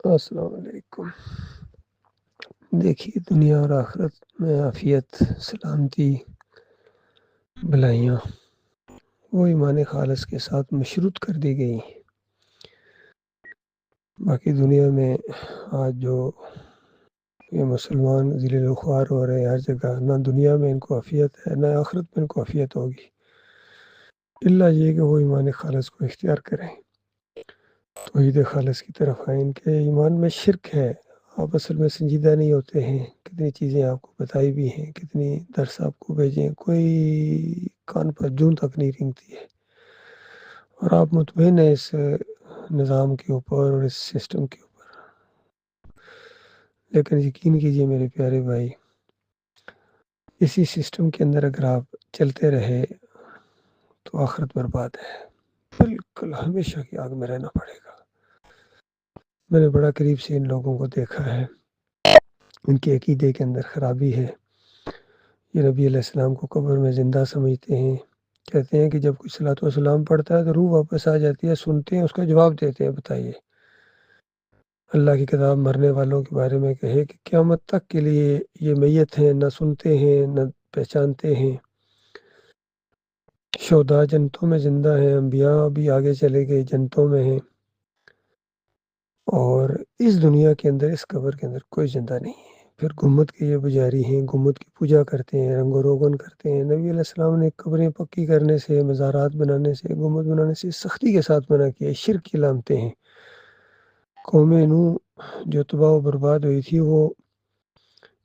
السلام علیکم۔ دیکھیے، دنیا اور آخرت میں عافیت، سلامتی، بھلائیاں وہ ایمان خالص کے ساتھ مشروط کر دی گئی ہیں۔ باقی دنیا میں آج جو یہ مسلمان ذلیل و خوار ہو رہے ہیں ہر جگہ، نہ دنیا میں ان کو عافیت ہے نہ آخرت میں ان کو عافیت ہوگی، الا یہ کہ وہ ایمان خالص کو اختیار کریں، توحید خالص کی طرف آئیں۔ ان کے ایمان میں شرک ہے، آپ اصل میں سنجیدہ نہیں ہوتے ہیں۔ کتنی چیزیں آپ کو بتائی بھی ہیں، کتنی درس آپ کو بھیجیں، کوئی کان پر جون تک نہیں رینگتی ہے، اور آپ مطمئن ہیں اس نظام کے اوپر اور اس سسٹم کے اوپر۔ لیکن یقین کیجئے میرے پیارے بھائی، اسی سسٹم کے اندر اگر آپ چلتے رہے تو آخرت برباد ہے، بالکل ہمیشہ کی آگ میں رہنا پڑے گا۔ میں نے بڑا قریب سے ان لوگوں کو دیکھا ہے، ان کے عقیدے کے اندر خرابی ہے۔ یہ نبی علیہ السلام کو قبر میں زندہ سمجھتے ہیں، کہتے ہیں کہ جب کوئی صلاۃ و سلام پڑھتا ہے تو روح واپس آ جاتی ہے، سنتے ہیں، اس کا جواب دیتے ہیں۔ بتائیے، اللہ کی کتاب مرنے والوں کے بارے میں کہے کہ قیامت تک کے لیے یہ میت ہیں، نہ سنتے ہیں نہ پہچانتے ہیں۔ شہداء جنتوں میں زندہ ہیں، انبیاء بھی آگے چلے گئے جنتوں میں ہیں، اور اس دنیا کے اندر، اس قبر کے اندر کوئی زندہ نہیں ہے۔ پھر گنبد کے یہ پجاری ہیں، گنبد کی پوجا کرتے ہیں، رنگ و روغن کرتے ہیں۔ نبی علیہ السلام نے قبریں پکی کرنے سے، مزارات بنانے سے، گنبد بنانے سے سختی کے ساتھ منع کیا۔ شرک کی علامتیں ہیں۔ قوم نوح جو تباہ و برباد ہوئی تھی، وہ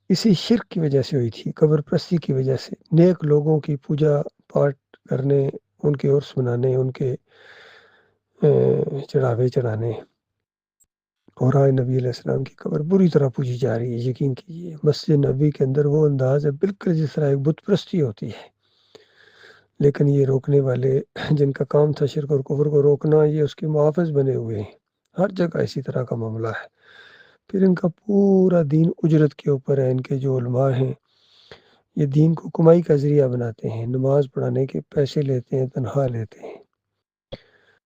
اسی شرک کی وجہ سے ہوئی تھی، قبر پرستی کی وجہ سے، نیک لوگوں کی پوجا پاٹ کرنے، ان کے عرس منانے، ان کے چڑھاوے چڑھانے، اور آج نبی علیہ السلام کی قبر بری طرح پوجی جا رہی ہے۔ یقین کیجیے، مسجد نبی کے اندر وہ انداز ہے بالکل جس طرح ایک بت پرستی ہوتی ہے۔ لیکن یہ روکنے والے، جن کا کام تھا شرک اور کفر کو روکنا، یہ اس کے محافظ بنے ہوئے ہیں۔ ہر جگہ اسی طرح کا معاملہ ہے۔ پھر ان کا پورا دین اجرت کے اوپر ہے۔ ان کے جو علماء ہیں، یہ دین کو کمائی کا ذریعہ بناتے ہیں۔ نماز پڑھانے کے پیسے لیتے ہیں، تنخواہ لیتے ہیں،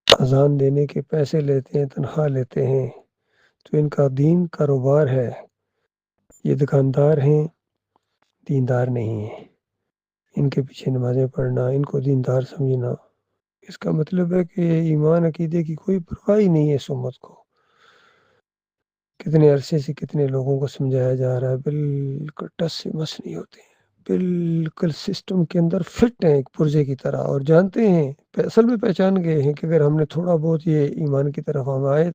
اذان دینے کے پیسے لیتے ہیں، تنخواہ لیتے ہیں۔ تو ان کا دین کاروبار ہے۔ یہ دکاندار ہیں، دیندار نہیں ہیں۔ ان کے پیچھے نمازیں پڑھنا، ان کو دیندار سمجھنا، اس کا مطلب ہے کہ ایمان عقیدے کی کوئی پرواہ ہی نہیں ہے اس امت کو۔ کتنے عرصے سے کتنے لوگوں کو سمجھایا جا رہا ہے، بالکل ٹس سے مس نہیں ہوتے ہیں، بالکل سسٹم کے اندر فٹ ہیں ایک پرزے کی طرح، اور جانتے ہیں، اصل میں پہچان گئے ہیں کہ اگر ہم نے تھوڑا بہت یہ ایمان کی طرف ہم آئے